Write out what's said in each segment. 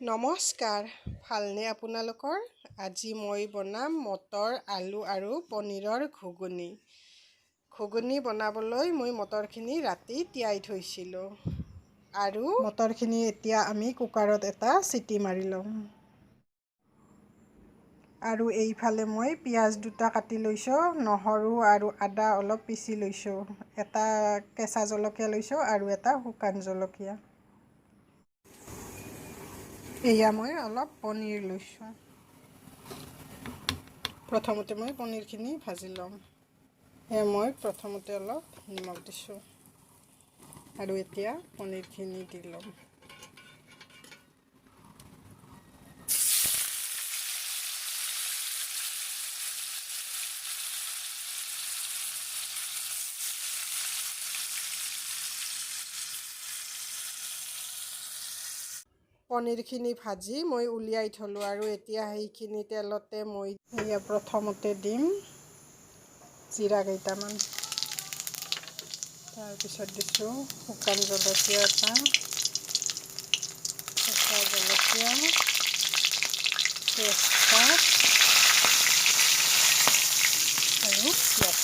নমস্কাৰ, ভালনে আপোনালোকৰ? আজি মই বনাম মটৰ, আলু আৰু পনীৰৰ ঘুগুনি। ঘুগুনি বনাবলৈ মই মটৰখিনি ৰাতি তিয়াই থৈছিলোঁ। আৰু মটৰখিনি এতিয়া আমি কুকাৰত এটা চিটি মাৰি ল'ম। আৰু এইফালে মই পিঁয়াজ দুটা কাটি লৈছোঁ, নহৰু আৰু আদা অলপ পিচি লৈছোঁ, এটা কেঁচা জলকীয়া লৈছোঁ আৰু এটা শুকান জলকীয়া। এয়া মই অলপ পনীৰ লৈছোঁ। প্ৰথমতে মই পনীৰখিনি ভাজি ল'ম। এয়া মই প্ৰথমতে অলপ নিমখ দিছোঁ আৰু এতিয়া পনীৰখিনি দি ল'ম। পনীৰখিনি ভাজি মই উলিয়াই থলোঁ আৰু এতিয়া সেইখিনি তেলতে মই এয়া প্ৰথমতে দিম জিৰা কেইটামান, তাৰপিছত দিছোঁ শুকান জলকীয়া এটা, কেঁচা জলকীয়া, তেজপাত আৰু পিঁয়াজ।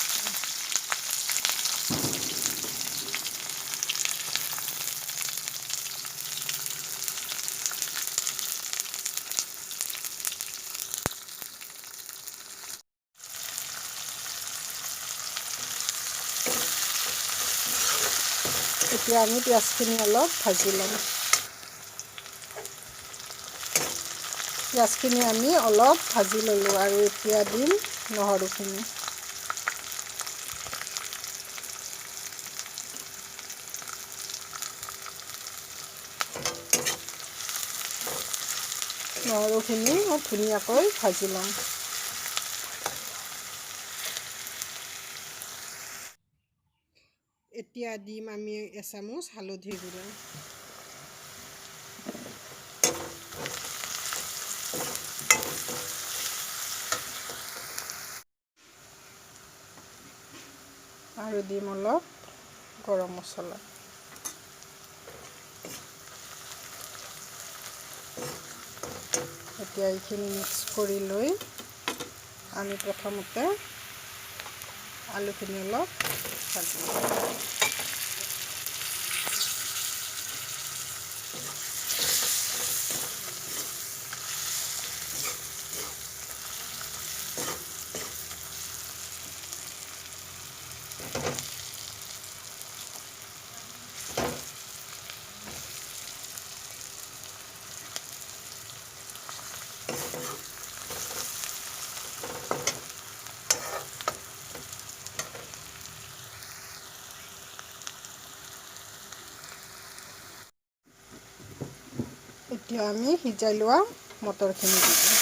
এতিয়া আমি পিঁয়াজখিনি অলপ ভাজি ল'ম। পিঁয়াজখিনি আমি অলপ ভাজি ল'লোঁ আৰু এতিয়া দিম নহৰুখিনি। নহৰুখিনি মই ধুনীয়াকৈ ভাজি ল'ম। এতিয়া দিম আমি এচামুচ হালধি গুড়া। আৰু দিম অলপ গৰম মছলা। এতিয়া এইখিনি মিক্স কৰি লৈ আমি প্ৰথমতে আলুখিনি অলপ ভাজি ল'ম। এতিয়া আমি সিজাই লোৱা মটৰখিনি দি দিম।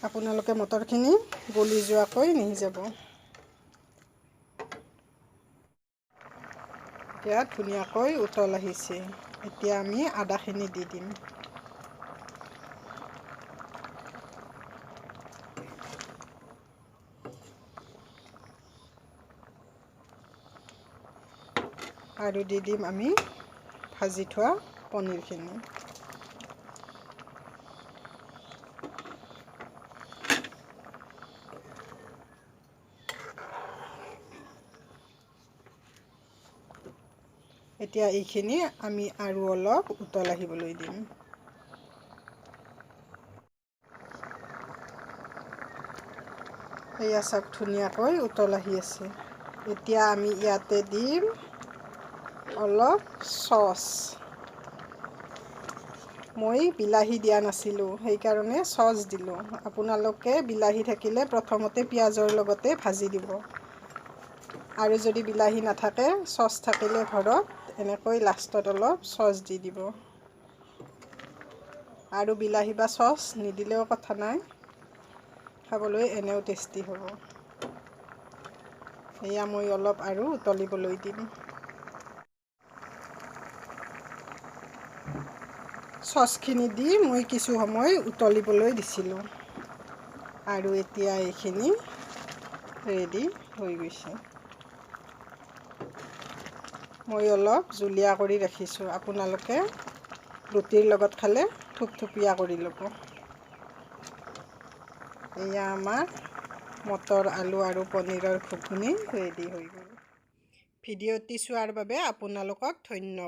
আপোনালোকে মটৰখিনি গলি যোৱাকৈ নিসিজাব। এতিয়া ধুনীয়াকৈ উতল আহিছে। এতিয়া আমি আদাখিনি দি দিম। আৰু দি দিম আমি ভাজি থোৱা পনীৰখিনি। এতিয়া এইখিনি আমি আৰু অলপ উতল আহিবলৈ দিম। এয়া চাওক ধুনীয়াকৈ উতল আহি আছে। এতিয়া আমি ইয়াতে দিম অলপ চচ। মই বিলাহী দিয়া নাছিলোঁ, সেইকাৰণে চচ দিলোঁ। আপোনালোকে বিলাহী থাকিলে প্ৰথমতে পিঁয়াজৰ লগতে ভাজি দিব। আৰু যদি বিলাহী নাথাকে, চচ থাকিলে ঘৰত এনেকৈ লাষ্টত অলপ চচ দি দিব। আৰু বিলাহী বা চচ নিদিলেও কথা নাই, খাবলৈ এনেও টেষ্টি হ'ব। এয়া মই অলপ আৰু উতলিবলৈ দিম। চচখিনি দি মই কিছু সময় উতলিবলৈ দিছিলোঁ। আৰু এতিয়া এইখিনি ৰেডি হৈ গৈছে। মই অলপ জুলীয়া কৰি ৰাখিছোঁ, আপোনালোকে ৰুটিৰ লগত খালে থুপথুপীয়া কৰি ল'ব। এয়া আমাৰ মটৰ, আলু আৰু পনীৰৰ ঘুগুনি ৰেডি হৈ গ'ল। ভিডিঅ'টি চোৱাৰ বাবে আপোনালোকক ধন্যবাদ।